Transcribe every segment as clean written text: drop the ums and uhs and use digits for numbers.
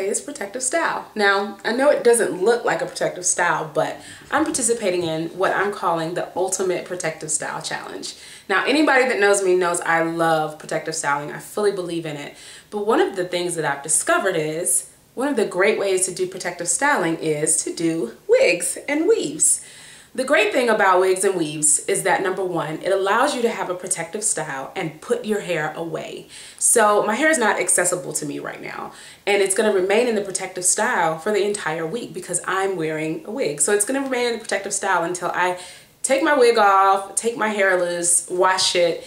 today's protective style. Now, I know it doesn't look like a protective style, but I'm participating in what I'm calling the ultimate protective style challenge. Now, anybody that knows me knows I love protective styling. I fully believe in it. But one of the things that I've discovered is one of the great ways to do protective styling is to do wigs and weaves. The great thing about wigs and weaves is that, number one, it allows you to have a protective style and put your hair away. So my hair is not accessible to me right now, and it's going to remain in the protective style for the entire week because I'm wearing a wig. So it's going to remain in the protective style until I take my wig off, take my hair loose, wash it,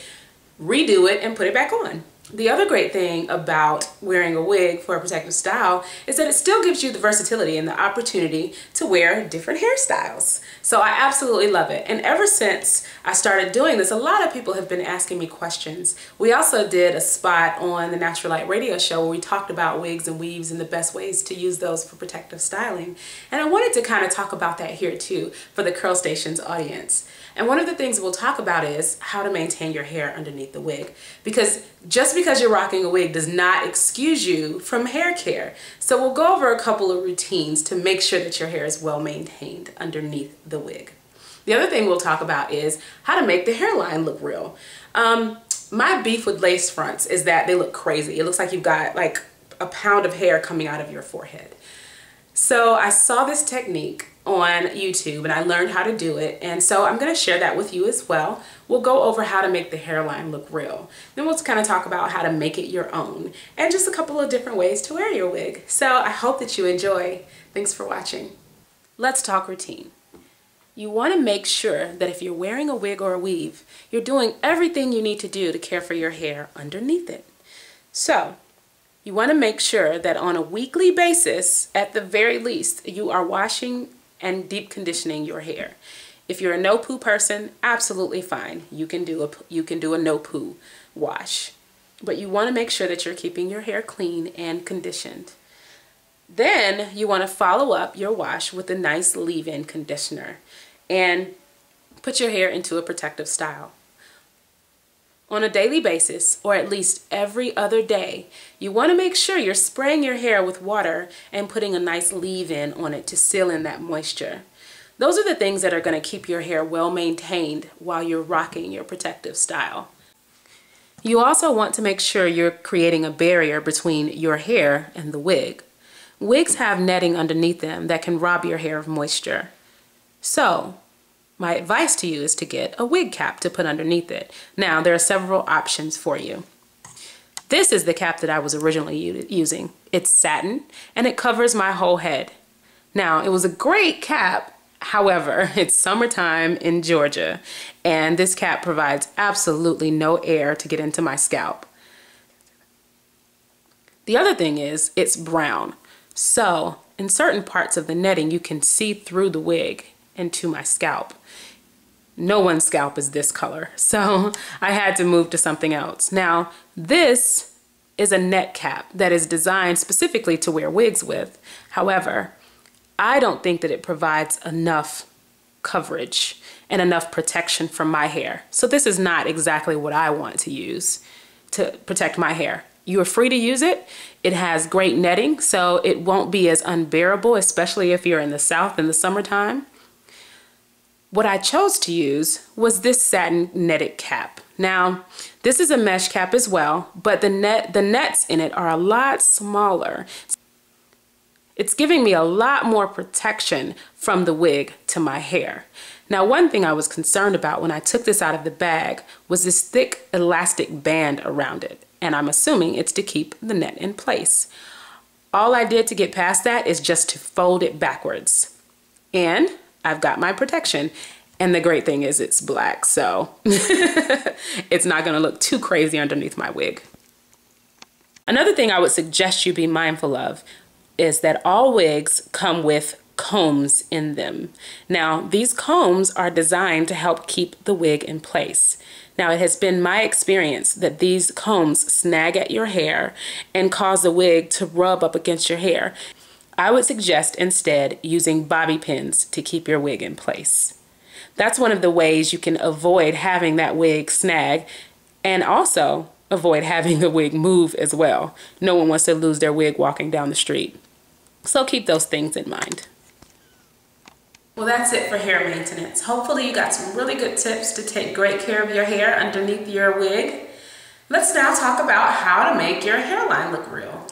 redo it, and put it back on. The other great thing about wearing a wig for a protective style is that it still gives you the versatility and the opportunity to wear different hairstyles. So I absolutely love it. And ever since I started doing this, a lot of people have been asking me questions. We also did a spot on the Natural Light radio show where we talked about wigs and weaves and the best ways to use those for protective styling. And I wanted to kind of talk about that here too for the Curl Station's audience. And one of the things we'll talk about is how to maintain your hair underneath the wig. Because just because you're rocking a wig does not excuse you from hair care. So we'll go over a couple of routines to make sure that your hair is well maintained underneath the wig. The other thing we'll talk about is how to make the hairline look real. My beef with lace fronts is that they look crazy. It looks like you've got like a pound of hair coming out of your forehead. So I saw this technique on YouTube and I learned how to do it, and so I'm going to share that with you as well. We'll go over how to make the hairline look real. Then we'll kind of talk about how to make it your own and just a couple of different ways to wear your wig. So I hope that you enjoy. Thanks for watching. Let's talk routine. You want to make sure that if you're wearing a wig or a weave, you're doing everything you need to do to care for your hair underneath it. So you want to make sure that on a weekly basis, at the very least, you are washing and deep conditioning your hair. If you're a no poo person, absolutely fine. You can do a no poo wash. But you want to make sure that you're keeping your hair clean and conditioned. Then you want to follow up your wash with a nice leave-in conditioner and put your hair into a protective style. On a daily basis, or at least every other day, you want to make sure you're spraying your hair with water and putting a nice leave-in on it to seal in that moisture. Those are the things that are going to keep your hair well maintained while you're rocking your protective style. You also want to make sure you're creating a barrier between your hair and the wig. Wigs have netting underneath them that can rob your hair of moisture. So, my advice to you is to get a wig cap to put underneath it. Now, there are several options for you. This is the cap that I was originally using. It's satin and it covers my whole head. Now, it was a great cap. However, it's summertime in Georgia and this cap provides absolutely no air to get into my scalp. The other thing is it's brown. So, in certain parts of the netting, you can see through the wig into my scalp. No one's scalp is this color, so I had to move to something else. Now, this is a net cap that is designed specifically to wear wigs with. However, I don't think that it provides enough coverage and enough protection from my hair. So this is not exactly what I want to use to protect my hair. You are free to use it. It has great netting, so it won't be as unbearable, especially if you're in the South in the summertime. What I chose to use was this satin netted cap. Now, this is a mesh cap as well, but the nets in it are a lot smaller. It's giving me a lot more protection from the wig to my hair. Now, one thing I was concerned about when I took this out of the bag was this thick elastic band around it, and I'm assuming it's to keep the net in place. All I did to get past that is just to fold it backwards. And I've got my protection. And the great thing is it's black, so it's not gonna look too crazy underneath my wig. Another thing I would suggest you be mindful of is that all wigs come with combs in them. Now, these combs are designed to help keep the wig in place. Now, it has been my experience that these combs snag at your hair and cause the wig to rub up against your hair. I would suggest instead using bobby pins to keep your wig in place. That's one of the ways you can avoid having that wig snag and also avoid having the wig move as well. No one wants to lose their wig walking down the street. So keep those things in mind. Well, that's it for hair maintenance. Hopefully you got some really good tips to take great care of your hair underneath your wig. Let's now talk about how to make your hairline look real.